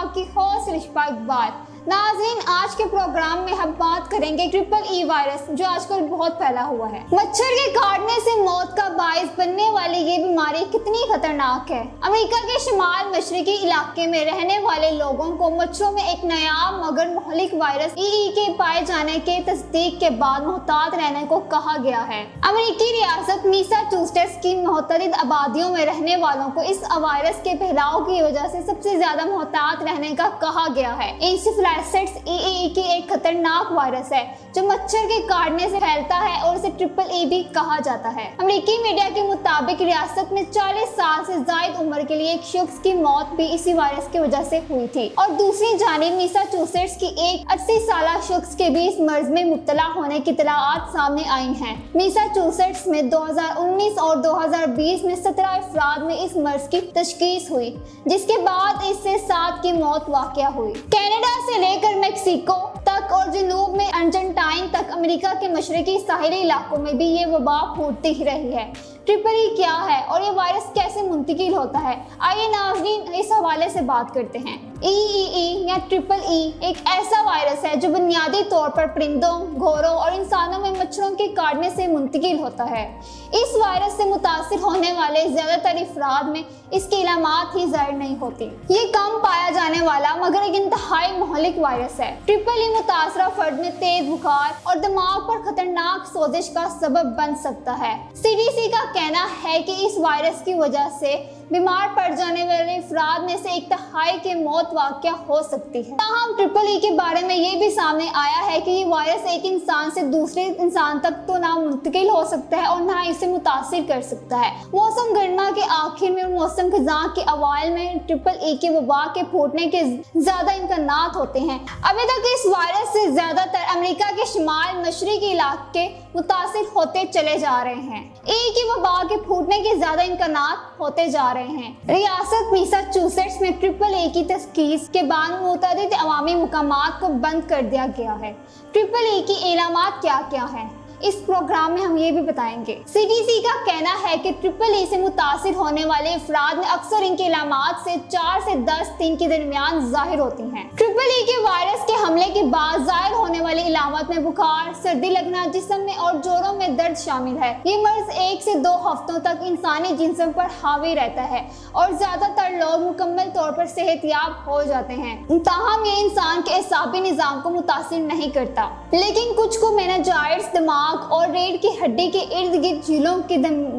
आपकी होस्ट रिश्पा इकबाल। नाज़रीन, आज के प्रोग्राम में हम बात करेंगे ट्रिपल ई वायरस जो आजकल बहुत फैला हुआ है। मच्छर के काटने से मौत का बाइस बनने वाली ये बीमारी कितनी खतरनाक है। अमेरिका के शुमाल मशरकी इलाके में रहने वाले लोगों को मच्छरों में एक नया मगर मुहलिक वायरस ई के पाए जाने के तस्दीक के बाद मुहतात रहने को कहा गया है। अमेरिकी रियासत मैसाचुसेट्स की मुतअद्दिद आबादियों में रहने वालों को इस वायरस के फैलाव की वजह से सबसे ज्यादा मुहतात रहने का कहा गया है। एन्सेफेलाइटिस की एक खतरनाक वायरस है जो मच्छर के काटने से फैलता है और इसे ट्रिपल ई भी कहा जाता है। अमेरिकी मीडिया के मुताबिक रियासत में 40 साल से ज्यादा उम्र के लिए एक शख्स की मौत भी इसी वायरस की वजह से हुई थी और दूसरी जानिब मैसाचुसेट्स की एक 80 साल शख्स के भी इस मर्ज में मुब्तला होने की इत्तलाआत सामने आई हैं। मैसाचुसेट्स में 2019 और 2020 में 17 अफराद में इस मर्ज की तशखीस हुई, जिसके बाद इससे 7 की मौत वाक़या हुई। कनाडा से लेकर मेक्सिको तक और जनूब में अर्जेंटाइन तक अमेरिका के मशरकी साहिली इलाकों में भी ये वबा फूटती ही रही है। ट्रिपल ई क्या है और ये वायरस कैसे मुंतकिल होता है, आइए नाज़रीन इस हवाले से बात करते हैं। ई या ट्रिपल ई एक ऐसा वायरस है जो बुनियादी तौर पर परिंदों, घोड़ों और इंसानों में मच्छरों के काटने से मुंतकिल होता है। इस वायरस से मुतासिर होने वाले ज्यादातर अफराद में इसकी इलामात ही जाहिर नहीं होती। ये कम पाया जाने वाला मगर एक इंतहाई मुहलिक वायरस है। ट्रिपल ई मुतासरा फर्द में तेज बुखार और दिमाग पर खतरनाक सोजिश का सबब बन सकता है। CDC का कहना है कि इस वायरस की वजह से बीमार पड़ जाने वाले अफराद में से एक तिहाई की मौत वाक़या हो सकती है। ताहम ट्रिपल ई के बारे में ये भी सामने आया है कि ये वायरस एक इंसान से दूसरे इंसान तक तो ना मुंतकिल हो सकता है और ना इसे मुतासिर कर सकता है। मौसम गर्मा के आखिर में और मौसम खज़ां के अवाइल में ट्रिपल ई के वबा के फूटने के ज्यादा इम्कानात होते हैं। अभी तक इस वायरस से ज्यादातर अमेरिका के शुमाल मशरकी इलाके मुतासिर होते चले जा रहे हैं। ई की वबा के फूटने के ज्यादा इम्कानात होते जा रहे हैं। रियासत मैसाचुसेट्स में ट्रिपल ई की तशखीस के बाद मुतअद्दिद अवामी मुकामात को बंद कर दिया गया है। ट्रिपल ई की इलामात क्या क्या है, इस प्रोग्राम में हम ये भी बताएंगे। CDC का कहना है कि ट्रिपल ई से मुतासिर होने वाले अफराद में अक्सर इनकी इलामात से 4 से 10 दिन के दरमियान जाहिर होती हैं। ट्रिपल ई के वायरस के हमले के बाद जाहिर होने वाली इलामत में बुखार, सर्दी लगना, जिस्म में और जोड़ों में दर्द शामिल है। ये मर्ज 1 से 2 हफ्तों तक इंसानी जिस्म पर हावी रहता है और ज्यादातर लोग मुकम्मल तौर पर सेहतयाब हो जाते हैं। ताहम ये इंसान के एसाबी निज़ाम को मुतासिर नहीं करता, लेकिन कुछ को मेनिंजाइटिस, दिमाग और रीढ़ की हड्डी के इर्द गिर्द झीलों के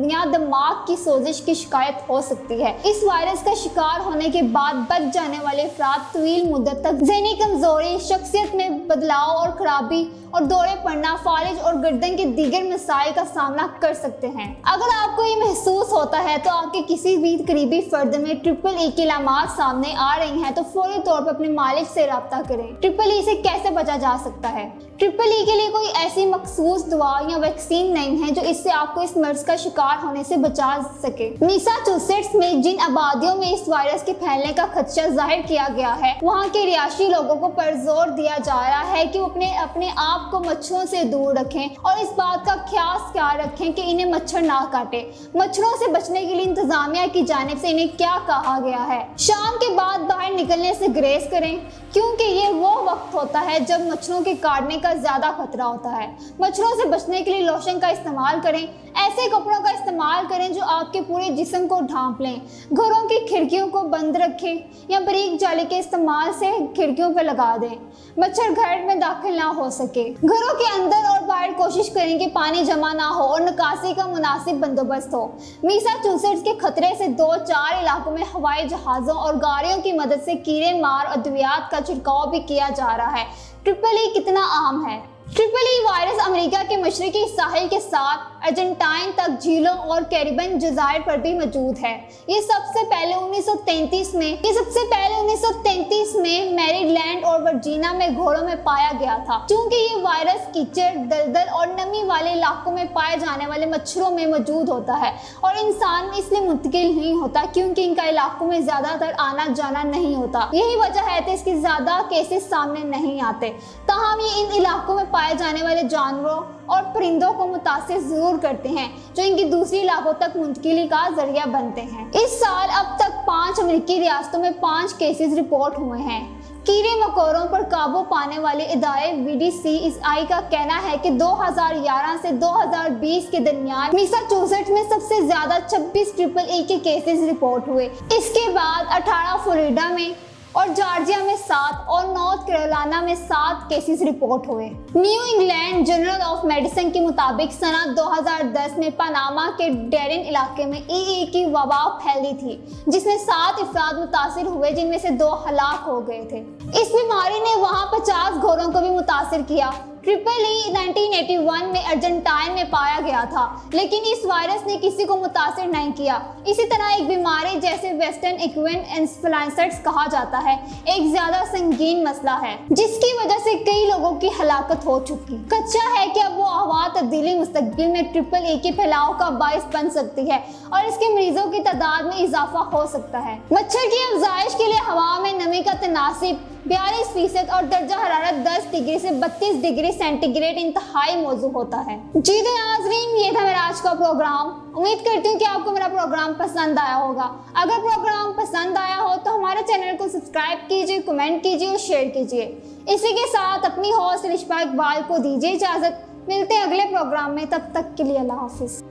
या दिमाग की सोजिश की शिकायत हो सकती है। इस वायरस का शिकार होने के बाद बच जाने वाले अफराद तवील मुद्दत तक ज़हनी कमजोरी, शख्सियत में बदलाव और खराबी और दौरे पड़ना, फालिज और गर्दन के दीगर मसाइल का सामना कर सकते हैं। अगर आपको ये महसूस होता है तो आपके किसी भी करीबी फर्द में ट्रिपल ई की अलामात सामने आ रही हैं तो फौरी तौर पर अपने मालिक से रब्ता करें। ट्रिपल ई से कैसे बचा जा सकता है? ट्रिपल ई के लिए कोई ऐसी मखसूस दवा या वैक्सीन नहीं है जो इससे आपको इस मर्ज का शिकार होने से बचा सके। मैसाचुसेट्स में जिन आबादियों में इस वायरस के फैलने का खदशा जाहिर किया गया है, वहाँ के रिहायशी लोगों को परजोर दिया जा रहा है कि वो अपने आप को मच्छरों से दूर रखें और इस बात का ख्याल रखें कि इन्हें मच्छर ना काटे। मच्छरों से बचने के लिए इंतजामिया की जानिब से इन्हें क्या कहा गया है? शाम के बाद बाहर निकलने से गुरेज करें, क्योंकि ये वो वक्त होता है जब मच्छरों के काटने का ज्यादा खतरा होता है। मच्छरों से बचने के लिए लोशन का इस्तेमाल करें। ऐसे कपड़ों का इस्तेमाल करें जो आपके पूरे जिस्म को ढांप लें। घरों की खिड़कियों को बंद रखें या बारीक जाली के इस्तेमाल से खिड़कियों पर लगा दें, मच्छर घर में दाखिल ना हो सके। घरों के अंदर और बाहर कोशिश करें कि पानी जमा ना हो और निकासी का मुनासिब बंदोबस्त हो। मैसाचुसेट्स के खतरे से 2-4 इलाकों में हवाई जहाज़ों और गाड़ियों की मदद से कीड़े मार अद्वियात का छिड़काव भी किया जा रहा है। ट्रिपल ई कितना आम है? ट्रिपल ई वायरस अमेरिका के मशरकी साहिल के साथ अर्जेंटाइन तक झीलों और कैरिबियन जज़ायर पर भी मौजूद है। ये सबसे पहले 1933 में मैरीलैंड और वर्जीनिया में घोड़ों में पाया गया था। चूंकि ये वायरस कीचड़, दलदल और नमी वाले इलाकों में पाए जाने वाले मच्छरों में मौजूद होता है और इंसान में इसलिए मुंतकिल नहीं होता क्योंकि इनका इलाकों में ज्यादातर आना जाना नहीं होता। यही वजह है कि इसके ज्यादा केसेस सामने नहीं आते। ताहम ये इन इलाकों में पाए जाने वाले जानवरों और परिंदों को मुतासिर जरूर करते हैं जो इनकी दूसरी इलाकों तक मुंतकिली का जरिया बनते हैं। इस साल अब तक 5 अमेरिकी रियासतों में 5 केसेस रिपोर्ट हुए हैं। कीड़े मकोड़ों पर काबू पाने वाले इदारे VDCI का कहना है कि 2011 से 2020 के दरमियान मैसाचुसेट्स में सबसे ज्यादा 26 EEE के केसेस रिपोर्ट हुए। इसके बाद 18 फ्लोरिडा में और जॉर्जिया में 7 और नॉर्थ कैरोलिना में 7 केसेस रिपोर्ट हुए। New England journal of medicine के मुताबिक सन 2010 में पनामा के डेरिन इलाके में EE की वबा फैली थी, जिसमें 7 अफराद मुतासिर हुए, जिनमें से 2 हलाक हो गए थे। इस बीमारी ने वहां 50 घोड़ों को भी मुतासिर किया। EEE 1981 में अर्जेंटाइन में पाया गया था, लेकिन इस वायरस ने किसी को मुतासिर नहीं किया। इसी तरह एक बीमारी जैसे वेस्टर्न इक्विन एन्सेफेलाइटिस कहा जाता है एक ज्यादा संगीन मसला है, जिसकी वजह से कई लोगों की हलाकत हो चुकी। कच्चा है कि अब वो हवा तब्दीली मुस्तकबिल में EEE के फैलाव का बाइस बन सकती है और इसके मरीजों की तादाद में इजाफा हो सकता है। मच्छर की अफजाइश के लिए हवा में नमी का तनासिब 42% और दर्जा हरारत 10 डिग्री से 32 डिग्री सेंटीग्रेड इंतहाई मौजू होता है। जी तो नाज़रीन, ये था मेरा आज का प्रोग्राम। उम्मीद करती हूँ कि आपको मेरा प्रोग्राम पसंद आया होगा। अगर प्रोग्राम पसंद आया हो तो हमारे चैनल को सब्सक्राइब कीजिए, कमेंट कीजिए और शेयर कीजिए। इसी के साथ अपनी होस्ट रिश्पा इकबाल को दीजिए इजाजत। मिलते हैं अगले प्रोग्राम में, तब तक के लिए अल्लाह हाफिज।